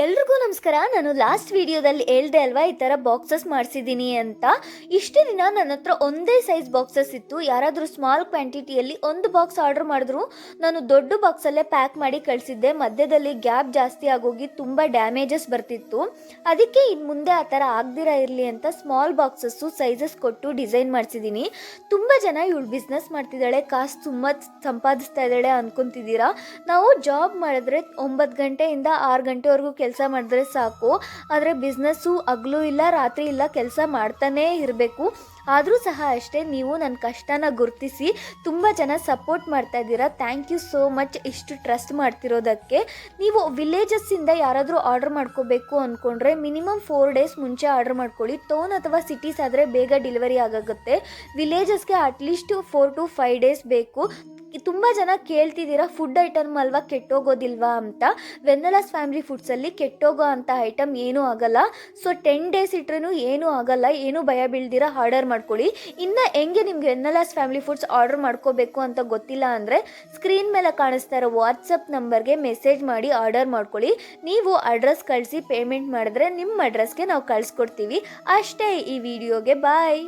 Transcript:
ಎಲ್ರಿಗೂ ನಮಸ್ಕಾರ. ನಾನು ಲಾಸ್ಟ್ ವಿಡಿಯೋದಲ್ಲಿ ಹೇಳ್ದೆ ಅಲ್ವಾ ಈ ಥರ ಬಾಕ್ಸಸ್ ಮಾಡಿಸಿದ್ದೀನಿ ಅಂತ. ಇಷ್ಟು ದಿನ ನನ್ನ ಹತ್ರ ಒಂದೇ ಸೈಜ್ ಬಾಕ್ಸಸ್ ಇತ್ತು. ಯಾರಾದರೂ ಸ್ಮಾಲ್ ಕ್ವಾಂಟಿಟಿಯಲ್ಲಿ ಒಂದು ಬಾಕ್ಸ್ ಆರ್ಡರ್ ಮಾಡಿದ್ರು ನಾನು ದೊಡ್ಡ ಬಾಕ್ಸಲ್ಲೇ ಪ್ಯಾಕ್ ಮಾಡಿ ಕಳಿಸಿದ್ದೆ. ಮಧ್ಯದಲ್ಲಿ ಗ್ಯಾಪ್ ಜಾಸ್ತಿ ಆಗೋಗಿ ತುಂಬ ಡ್ಯಾಮೇಜಸ್ ಬರ್ತಿತ್ತು. ಅದಕ್ಕೆ ಇನ್ನು ಮುಂದೆ ಆ ಥರ ಆಗದಿರ ಇರಲಿ ಅಂತ ಸ್ಮಾಲ್ ಬಾಕ್ಸಸ್ಸು ಸೈಜಸ್ ಕೊಟ್ಟು ಡಿಸೈನ್ ಮಾಡಿಸಿದ್ದೀನಿ. ತುಂಬ ಜನ ಇವಳು ಬಿಸ್ನೆಸ್ ಮಾಡ್ತಿದ್ದಾಳೆ, ಕಾಸು ತುಂಬ ಸಂಪಾದಿಸ್ತಾ ಇದ್ದಾಳೆ ಅಂದ್ಕೊತಿದ್ದೀರಾ. ನಾವು ಜಾಬ್ ಮಾಡಿದ್ರೆ 9 ಗಂಟೆಯಿಂದ 6 ಗಂಟೆವರೆಗೂ ಕೆಲಸ ಮಾಡಿದ್ರೆ ಸಾಕು. ಆದರೆ ಬಿಸ್ನೆಸ್ಸು ಹಗಲು ಇಲ್ಲ ರಾತ್ರಿ ಇಲ್ಲ, ಕೆಲಸ ಮಾಡ್ತಾನೇ ಇರಬೇಕು. ಆದರೂ ಸಹ ಅಷ್ಟೇ, ನೀವು ನನ್ನ ಕಷ್ಟನ ಗುರುತಿಸಿ ತುಂಬ ಜನ ಸಪೋರ್ಟ್ ಮಾಡ್ತಾ ಇದ್ದೀರಾ. ಥ್ಯಾಂಕ್ ಯು ಸೋ ಮಚ್ ಇಷ್ಟು ಟ್ರಸ್ಟ್ ಮಾಡ್ತಿರೋದಕ್ಕೆ. ನೀವು ವಿಲೇಜಸ್ಸಿಂದ ಯಾರಾದರೂ ಆರ್ಡರ್ ಮಾಡ್ಕೋಬೇಕು ಅಂದ್ಕೊಂಡ್ರೆ ಮಿನಿಮಮ್ 4 ಡೇಸ್ ಮುಂಚೆ ಆರ್ಡರ್ ಮಾಡ್ಕೊಳ್ಳಿ. ಟೌನ್ ಅಥವಾ ಸಿಟೀಸ್ ಆದರೆ ಬೇಗ ಡೆಲಿವರಿ ಆಗುತ್ತೆ. ವಿಲೇಜಸ್ಗೆ ಅಟ್ಲೀಸ್ಟ್ 4 to 5 ಡೇಸ್ ಬೇಕು. ತುಂಬ ಜನ ಕೇಳ್ತಿದ್ದೀರಾ ಫುಡ್ ಐಟಮ್ ಅಲ್ವಾ ಕೆಟ್ಟೋಗೋದಿಲ್ವಾ ಅಂತ. ವೆನ್ನಲಾಸ್ ಫ್ಯಾಮಿಲಿ ಫುಡ್ಸಲ್ಲಿ ಕೆಟ್ಟೋಗೋ ಅಂಥ ಐಟಮ್ ಏನೂ ಆಗಲ್ಲ. ಸೊ 10 ಡೇಸ್ ಇಟ್ರೂ ಏನೂ ಆಗಲ್ಲ. ಏನೂ ಭಯ ಬೀಳ್ದಿರ ಆರ್ಡರ್ ಮಾಡ್ಕೊಳ್ಳಿ. ಇನ್ನು ಹೆಂಗೆ ನಿಮ್ಗೆ ವೆನ್ನಲಾಸ್ ಫ್ಯಾಮಿಲಿ ಫುಡ್ಸ್ ಆರ್ಡರ್ ಮಾಡ್ಕೋಬೇಕು ಅಂತ ಗೊತ್ತಿಲ್ಲ ಅಂದರೆ ಸ್ಕ್ರೀನ್ ಮೇಲೆ ಕಾಣಿಸ್ತಾ ಇರೋ ವಾಟ್ಸಪ್ ನಂಬರ್ಗೆ ಮೆಸೇಜ್ ಮಾಡಿ ಆರ್ಡರ್ ಮಾಡ್ಕೊಳ್ಳಿ. ನೀವು ಅಡ್ರೆಸ್ ಕಳಿಸಿ ಪೇಮೆಂಟ್ ಮಾಡಿದ್ರೆ ನಿಮ್ಮ ಅಡ್ರೆಸ್ಗೆ ನಾವು ಕಳಿಸ್ಕೊಡ್ತೀವಿ. ಅಷ್ಟೇ ಈ ವಿಡಿಯೋಗೆ. ಬಾಯ್.